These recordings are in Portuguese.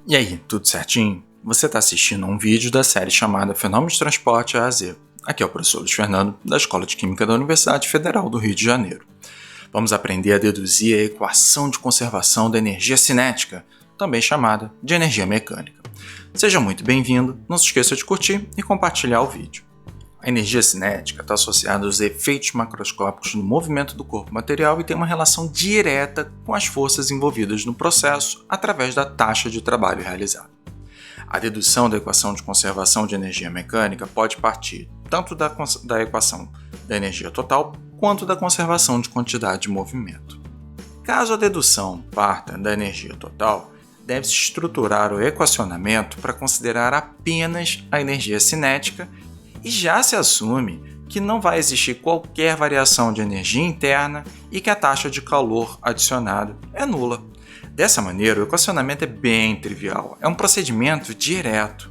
E aí, tudo certinho? Você está assistindo a um vídeo da série chamada Fenômenos de Transporte A a Z. Aqui é o professor Luiz Fernando, da Escola de Química da Universidade Federal do Rio de Janeiro. Vamos aprender a deduzir a equação de conservação da energia cinética, também chamada de energia mecânica. Seja muito bem-vindo, não se esqueça de curtir e compartilhar o vídeo. A energia cinética está associada aos efeitos macroscópicos no movimento do corpo material e tem uma relação direta com as forças envolvidas no processo através da taxa de trabalho realizado. A dedução da equação de conservação de energia mecânica pode partir tanto da equação da energia total quanto da conservação de quantidade de movimento. Caso a dedução parta da energia total, deve-se estruturar o equacionamento para considerar apenas a energia cinética e já se assume que não vai existir qualquer variação de energia interna e que a taxa de calor adicionado é nula. Dessa maneira, o equacionamento é bem trivial, é um procedimento direto.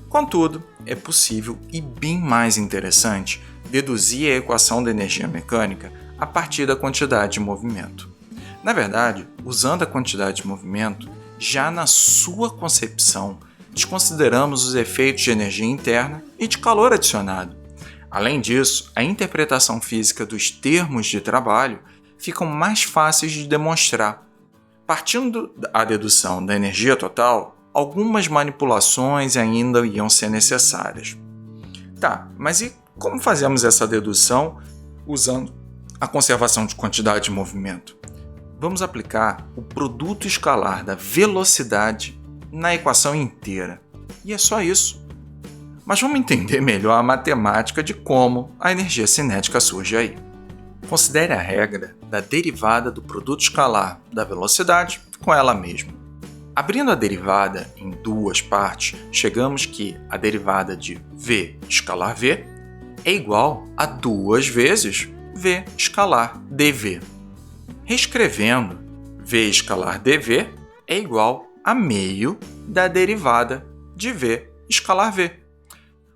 Contudo, é possível e bem mais interessante deduzir a equação da energia mecânica a partir da quantidade de movimento. Na verdade, usando a quantidade de movimento, já na sua concepção, desconsideramos os efeitos de energia interna e de calor adicionado. Além disso, a interpretação física dos termos de trabalho ficam mais fáceis de demonstrar. Partindo da dedução da energia total, algumas manipulações ainda iam ser necessárias. Mas e como fazemos essa dedução usando a conservação de quantidade de movimento? Vamos aplicar o produto escalar da velocidade na equação inteira. E é só isso. Mas vamos entender melhor a matemática de como a energia cinética surge aí. Considere a regra da derivada do produto escalar da velocidade com ela mesma. Abrindo a derivada em duas partes, chegamos que a derivada de v escalar v é igual a 2 vezes v escalar dv. Reescrevendo, v escalar dv é igual a meio da derivada de v escalar v.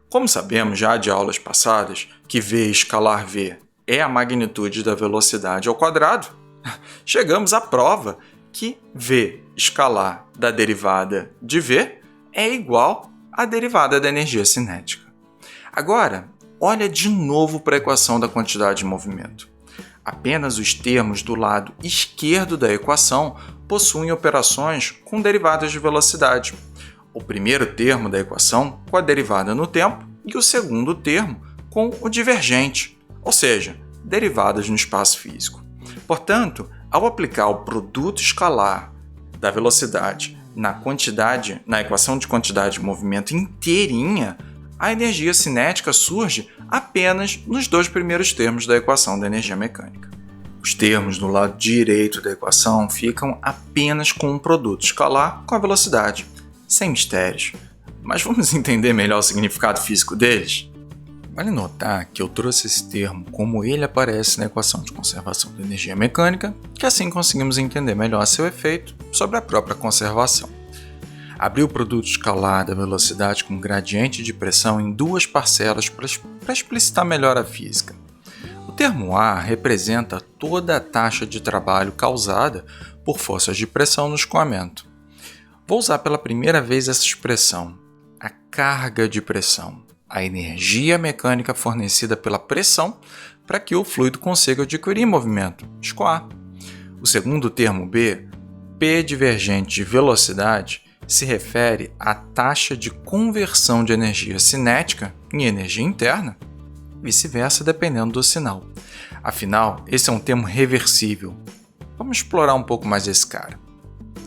Como sabemos já de aulas passadas que v escalar v é a magnitude da velocidade ao quadrado, chegamos à prova que v escalar da derivada de v é igual à derivada da energia cinética. Agora, olha de novo para a equação da quantidade de movimento. Apenas os termos do lado esquerdo da equação possuem operações com derivadas de velocidade. O primeiro termo da equação com a derivada no tempo e o segundo termo com o divergente, ou seja, derivadas no espaço físico. Portanto, ao aplicar o produto escalar da velocidade na equação de quantidade de movimento inteirinha, a energia cinética surge apenas nos dois primeiros termos da equação da energia mecânica. Os termos do lado direito da equação ficam apenas com um produto escalar com a velocidade, sem mistérios. Mas vamos entender melhor o significado físico deles? Vale notar que eu trouxe esse termo como ele aparece na equação de conservação da energia mecânica, que assim conseguimos entender melhor seu efeito sobre a própria conservação. Abri o produto escalar da velocidade com gradiente de pressão em duas parcelas para explicitar melhor a física. O termo A representa toda a taxa de trabalho causada por forças de pressão no escoamento. Vou usar pela primeira vez essa expressão, a carga de pressão, a energia mecânica fornecida pela pressão para que o fluido consiga adquirir movimento, escoar. O segundo termo B, P divergente de velocidade, se refere à taxa de conversão de energia cinética em energia interna, vice-versa dependendo do sinal. Afinal, esse é um termo reversível. Vamos explorar um pouco mais esse cara.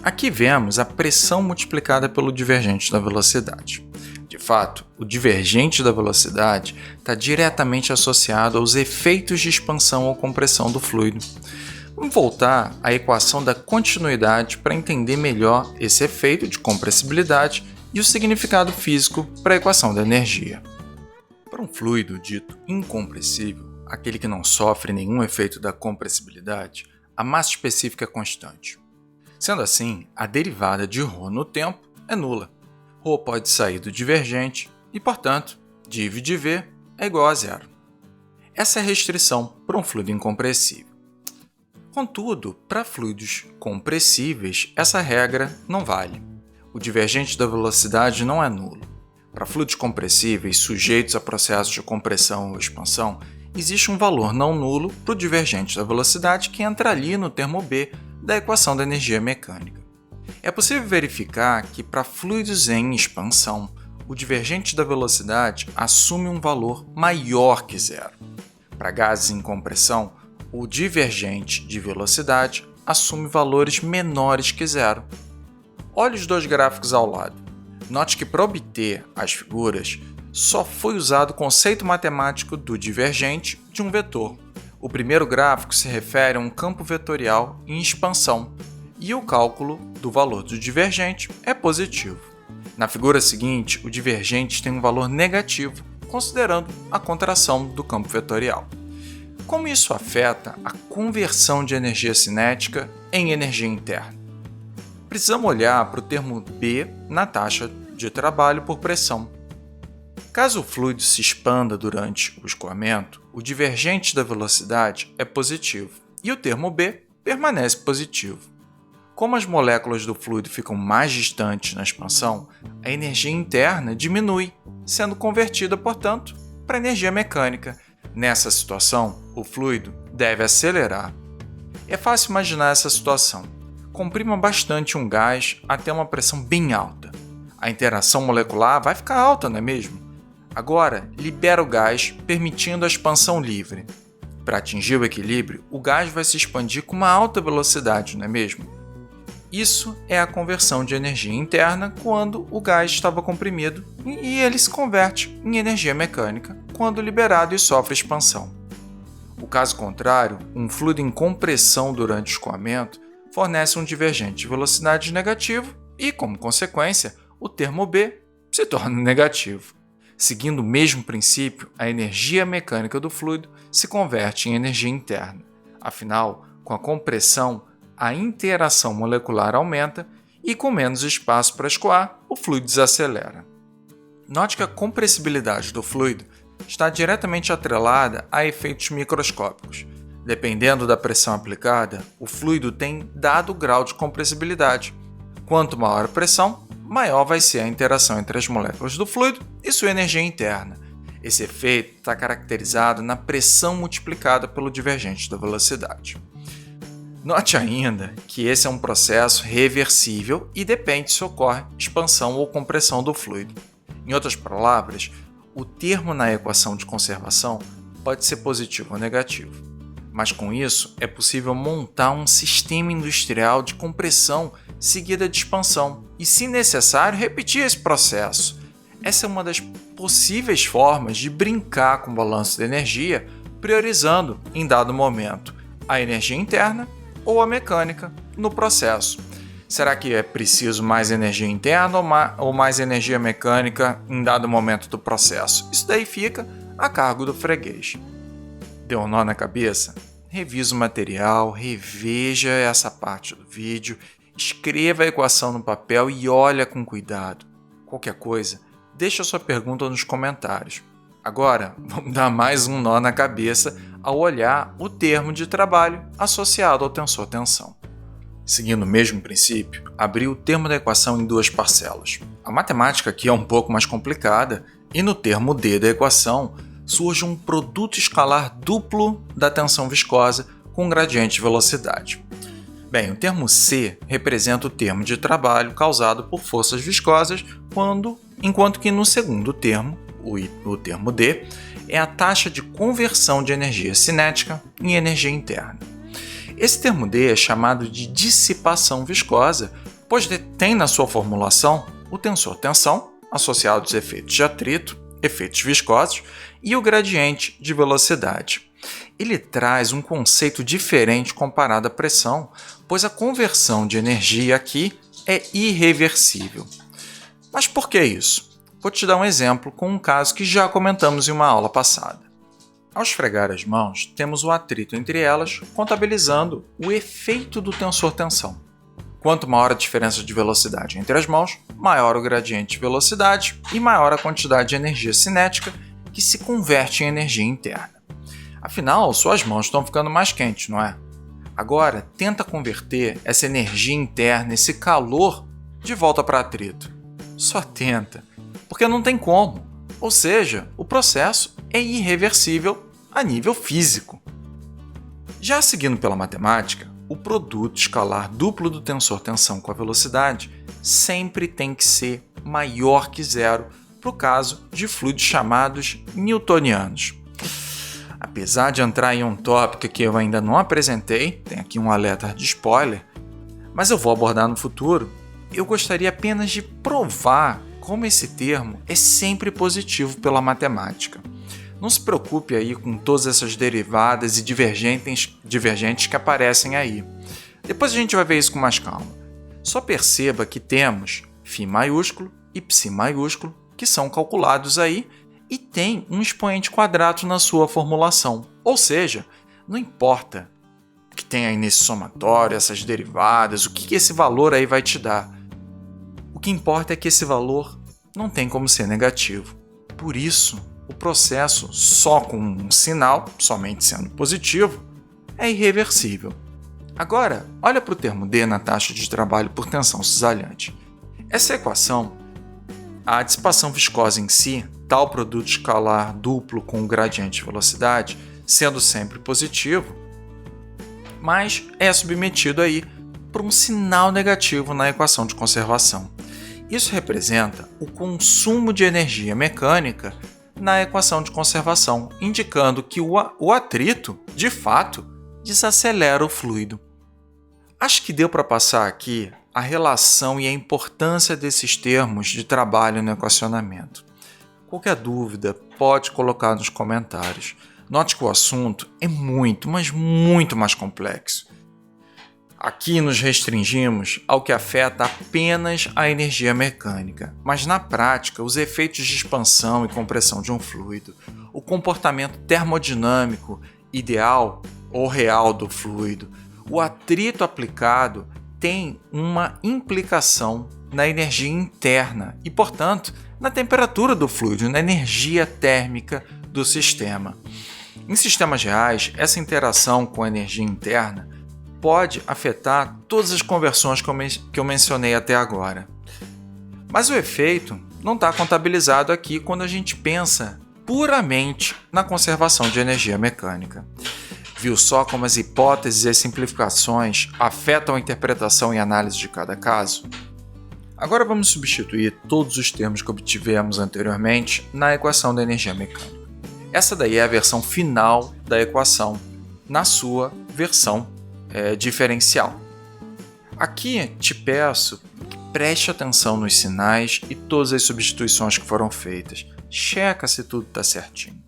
Aqui vemos a pressão multiplicada pelo divergente da velocidade. De fato, o divergente da velocidade está diretamente associado aos efeitos de expansão ou compressão do fluido. Vamos voltar à equação da continuidade para entender melhor esse efeito de compressibilidade e o significado físico para a equação da energia. Para um fluido dito incompressível, aquele que não sofre nenhum efeito da compressibilidade, a massa específica é constante. Sendo assim, a derivada de ρ no tempo é nula. ρ pode sair do divergente e, portanto, div de v é igual a zero. Essa é a restrição para um fluido incompressível. Contudo, para fluidos compressíveis, essa regra não vale. o divergente da velocidade não é nulo. Para fluidos compressíveis sujeitos a processos de compressão ou expansão, existe um valor não nulo para o divergente da velocidade que entra ali no termo B da equação da energia mecânica. É possível verificar que para fluidos em expansão, o divergente da velocidade assume um valor maior que zero. Para gases em compressão, o divergente de velocidade assume valores menores que zero. Olhe os dois gráficos ao lado. Note que para obter as figuras, só foi usado o conceito matemático do divergente de um vetor. O primeiro gráfico se refere a um campo vetorial em expansão, e o cálculo do valor do divergente é positivo. Na figura seguinte, o divergente tem um valor negativo, considerando a contração do campo vetorial. Como isso afeta a conversão de energia cinética em energia interna? Precisamos olhar para o termo B na taxa de trabalho por pressão. Caso o fluido se expanda durante o escoamento, o divergente da velocidade é positivo e o termo B permanece positivo. Como as moléculas do fluido ficam mais distantes na expansão, a energia interna diminui, sendo convertida, portanto, para energia mecânica. Nessa situação, o fluido deve acelerar. É fácil imaginar essa situação. Comprima bastante um gás até uma pressão bem alta. A interação molecular vai ficar alta, não é mesmo? Agora, libera o gás, permitindo a expansão livre. Para atingir o equilíbrio, o gás vai se expandir com uma alta velocidade, não é mesmo? Isso é a conversão de energia interna quando o gás estava comprimido e ele se converte em energia mecânica quando liberado e sofre expansão. O caso contrário, um fluido em compressão durante o escoamento fornece um divergente de velocidade negativo e, como consequência, o termo B se torna negativo. Seguindo o mesmo princípio, a energia mecânica do fluido se converte em energia interna. Afinal, com a compressão, a interação molecular aumenta e, com menos espaço para escoar, o fluido desacelera. Note que a compressibilidade do fluido está diretamente atrelada a efeitos microscópicos. Dependendo da pressão aplicada, o fluido tem dado grau de compressibilidade. Quanto maior a pressão, maior vai ser a interação entre as moléculas do fluido e sua energia interna. Esse efeito está caracterizado na pressão multiplicada pelo divergente da velocidade. Note ainda que esse é um processo reversível e depende se ocorre expansão ou compressão do fluido. Em outras palavras, o termo na equação de conservação pode ser positivo ou negativo. Mas com isso, é possível montar um sistema industrial de compressão seguida de expansão e, se necessário, repetir esse processo. Essa é uma das possíveis formas de brincar com o balanço de energia, priorizando, em dado momento, a energia interna ou a mecânica no processo. Será que é preciso mais energia interna ou mais energia mecânica em dado momento do processo? Isso daí fica a cargo do freguês. Deu um nó na cabeça? Revisa o material, reveja essa parte do vídeo, escreva a equação no papel e olha com cuidado. Qualquer coisa, deixa sua pergunta nos comentários. Agora, vamos dar mais um nó na cabeça ao olhar o termo de trabalho associado ao tensor-tensão. Seguindo o mesmo princípio, abri o termo da equação em duas parcelas. A matemática aqui é um pouco mais complicada e no termo D da equação surge um produto escalar duplo da tensão viscosa com gradiente de velocidade. Bem, o termo C representa o termo de trabalho causado por forças viscosas, enquanto que no segundo termo, o termo D, é a taxa de conversão de energia cinética em energia interna. Esse termo D é chamado de dissipação viscosa, pois tem na sua formulação o tensor-tensão, associado aos efeitos de atrito, efeitos viscosos, e o gradiente de velocidade. Ele traz um conceito diferente comparado à pressão, pois a conversão de energia aqui é irreversível. Mas por que isso? Vou te dar um exemplo com um caso que já comentamos em uma aula passada. Ao esfregar as mãos, temos o atrito entre elas, contabilizando o efeito do tensor-tensão. Quanto maior a diferença de velocidade entre as mãos, maior o gradiente de velocidade e maior a quantidade de energia cinética que se converte em energia interna. Afinal, suas mãos estão ficando mais quentes, não é? Agora, tenta converter essa energia interna, esse calor, de volta para atrito. Só tenta, porque não tem como. Ou seja, o processo é irreversível a nível físico. Já seguindo pela matemática, o produto escalar duplo do tensor tensão com a velocidade sempre tem que ser maior que zero para o caso de fluidos chamados newtonianos. Apesar de entrar em um tópico que eu ainda não apresentei, tem aqui um alerta de spoiler, mas eu vou abordar no futuro, eu gostaria apenas de provar como esse termo é sempre positivo pela matemática. Não se preocupe aí com todas essas derivadas e divergentes que aparecem aí. Depois a gente vai ver isso com mais calma. Só perceba que temos φ maiúsculo e ψ maiúsculo, que são calculados aí, e tem um expoente quadrado na sua formulação. Ou seja, não importa o que tem aí nesse somatório, essas derivadas, o que esse valor aí vai te dar. O que importa é que esse valor não tem como ser negativo. Por isso, o processo só com um sinal, somente sendo positivo, é irreversível. Agora, olha para o termo D na taxa de trabalho por tensão cisalhante. Essa equação, a dissipação viscosa em si, tal produto escalar duplo com o gradiente de velocidade, sendo sempre positivo, mas é submetido aí por um sinal negativo na equação de conservação. Isso representa o consumo de energia mecânica na equação de conservação, indicando que o atrito, de fato, desacelera o fluido. Acho que deu para passar aqui a relação e a importância desses termos de trabalho no equacionamento. Qualquer dúvida, pode colocar nos comentários. Note que o assunto é muito, mas muito mais complexo. Aqui nos restringimos ao que afeta apenas a energia mecânica, mas na prática, os efeitos de expansão e compressão de um fluido, o comportamento termodinâmico ideal ou real do fluido, o atrito aplicado tem uma implicação na energia interna e, portanto, na temperatura do fluido, na energia térmica do sistema. Em sistemas reais, essa interação com a energia interna pode afetar todas as conversões que eu mencionei até agora. Mas o efeito não está contabilizado aqui quando a gente pensa puramente na conservação de energia mecânica. Viu só como as hipóteses e as simplificações afetam a interpretação e análise de cada caso? Agora vamos substituir todos os termos que obtivemos anteriormente na equação da energia mecânica. Essa daí é a versão final da equação, na sua versão diferencial. Aqui te peço que preste atenção nos sinais e todas as substituições que foram feitas. Checa se tudo está certinho.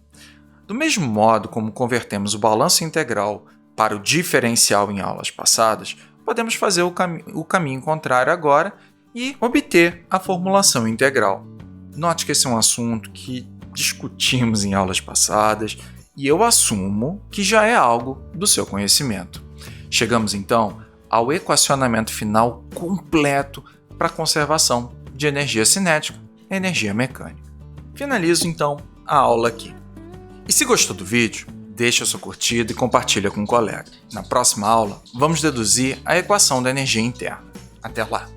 Do mesmo modo como convertemos o balanço integral para o diferencial em aulas passadas, podemos fazer o caminho contrário agora e obter a formulação integral. Note que esse é um assunto que discutimos em aulas passadas e eu assumo que já é algo do seu conhecimento. Chegamos então ao equacionamento final completo para a conservação de energia cinética e energia mecânica. Finalizo então a aula aqui. E se gostou do vídeo, deixa sua curtida e compartilha com um colega. Na próxima aula, vamos deduzir a equação da energia interna. Até lá!